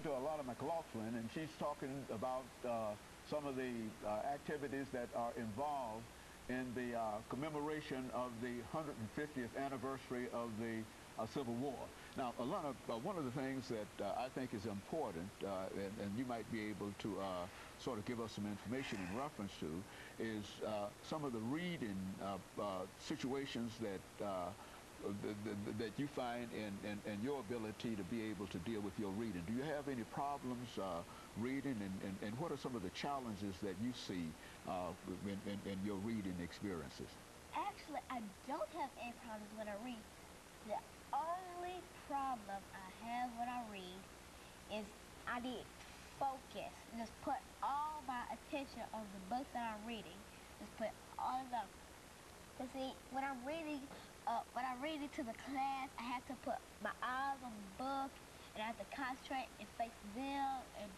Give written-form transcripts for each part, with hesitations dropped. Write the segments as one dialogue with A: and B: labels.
A: to Alana McLaughlin, and she's talking about some of the activities that are involved in the commemoration of the 150th anniversary of the Civil War. Now, Alana, one of the things that I think is important, and you might be able to sort of give us some information in reference to, is some of the reading situations that that you find in your ability to be able to deal with your reading. Do you have any problems reading, and what are some of the challenges that you see in your reading experiences?
B: Actually, I don't have any problems when I read. The only problem I have when I read is I need focus. Just put all my attention on the book that I'm reading. Just put all of them. Because see, when I'm reading to the class, I have to put my eyes on the book, and I have to concentrate and face them, and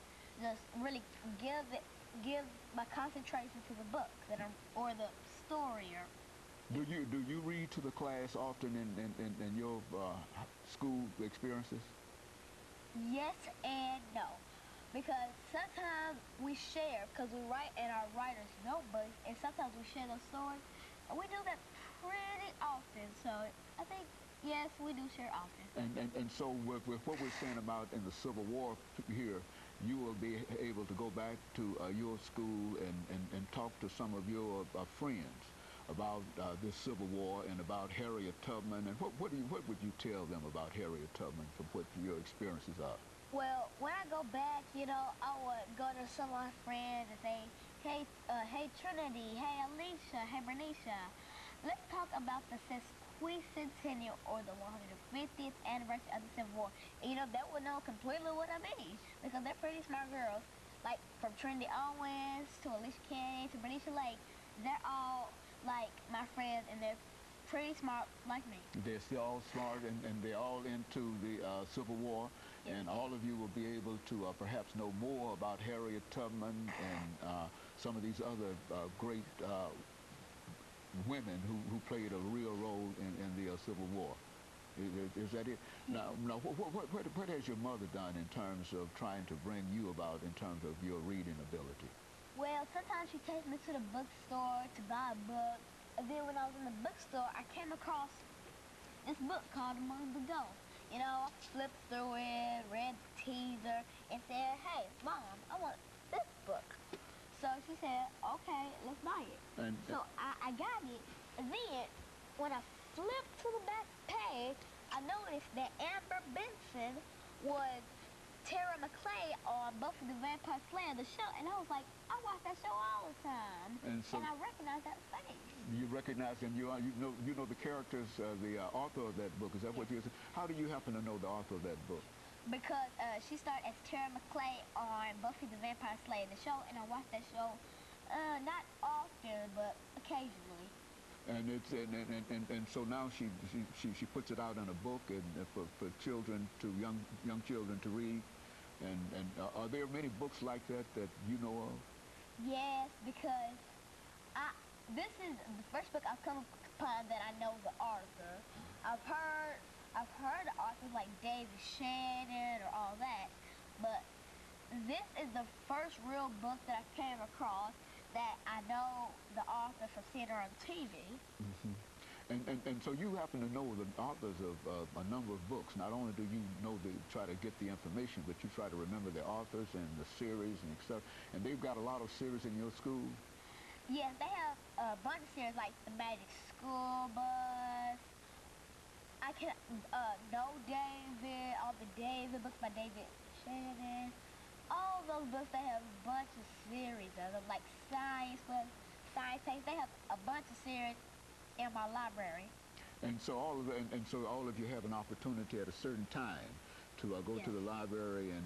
B: just really give my concentration to the book or the story. Or
A: do you read to the class often in your school experiences?
B: Yes and no, because sometimes we share, because we write in our writer's notebooks, and sometimes we share those stories, and we do that pretty often. So I think yes, we do share often.
A: And so with what we're saying about in the Civil War here, you will be able to go back to your school and talk to some of your friends about this Civil War and about Harriet Tubman, and what would you tell them about Harriet Tubman from what your experiences are?
B: Well, when I go back, I would go to some of my friends and say, hey Trinity, hey Alicia, hey Bernicia, let's talk about the Sesquicentennial, or the 150th anniversary of the Civil War. And they would know completely what I mean, because they're pretty smart girls. Like from Trinity Owens to Alicia Caney to Bernicia Lake, they're all like my friends, and they're pretty smart like me.
A: They're still all smart, and they're all into the Civil War, and all of you will be able to perhaps know more about Harriet Tubman and some of these other great women who played a real role in the Civil War. Is that it? Now, what has your mother done in terms of trying to bring you about in terms of your reading ability?
B: Well, sometimes she takes me to the bookstore to buy a book, and then when I was in the bookstore, I came across this book called Among the Ghosts. I flipped through it, read the teaser, and said, hey, Mom, I want this book. So she said, okay, let's buy it. So I got it, and then when I flipped to the back page, I noticed that Amber Benson was Tara McClay on Buffy the Vampire Slayer, the show, and I was like, I watch that show all the time, and I recognize that face.
A: You recognize him. You know the characters, the author of that book. Is that what you said? How do you happen to know the author of that book?
B: Because she started as Tara McClay on Buffy the Vampire Slayer, the show, and I watch that show not often, but occasionally.
A: And so now she puts it out in a book and for children, to young children to read. And are there many books like that you know of?
B: Yes, because this is the first book I've come upon that I know the author. I've heard of authors like David Shannon or all that, but this is the first real book that I came across that I know the author from seeing her on TV.
A: Mm-hmm. And so you happen to know the authors of a number of books. Not only do you try to get the information, but you try to remember the authors and the series and stuff. And they've got a lot of series in your school?
B: Yes, they have a bunch of series like The Magic School Bus. I can know David, all the David books by David Shannon. All those books, they have a bunch of series of them, like Science Books, Science Takes. They have a bunch of series in my library.
A: And so all of you have an opportunity at a certain time to go to the library and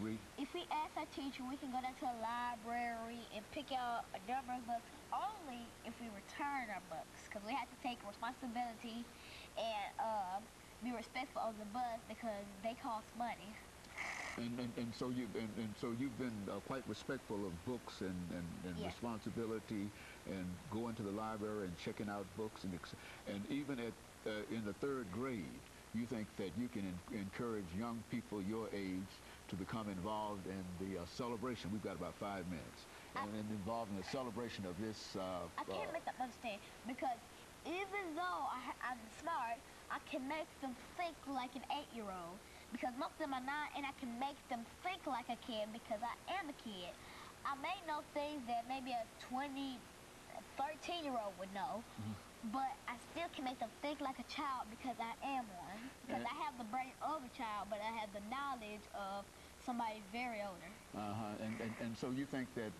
A: read.
B: If we ask our teacher, we can go down to the library and pick out a number of books, only if we return our books, because we have to take responsibility and be respectful of the books because they cost money.
A: And so you've been quite respectful of books and responsibility, and going to the library and checking out books, and even in the third grade, you think that you can encourage young people your age to become involved in the celebration? We've got about 5 minutes. And involved in the celebration of this...
B: I can't make them understand, because even though I'm smart, I can make them think like an 8-year-old, because most of them are not, and I can make them think like a kid because I am a kid. I may know things that maybe a 13-year-old would know, but I still can make them think like a child because I am one. Because I have the brain of a child, but I have the knowledge of somebody very older.
A: And so you think that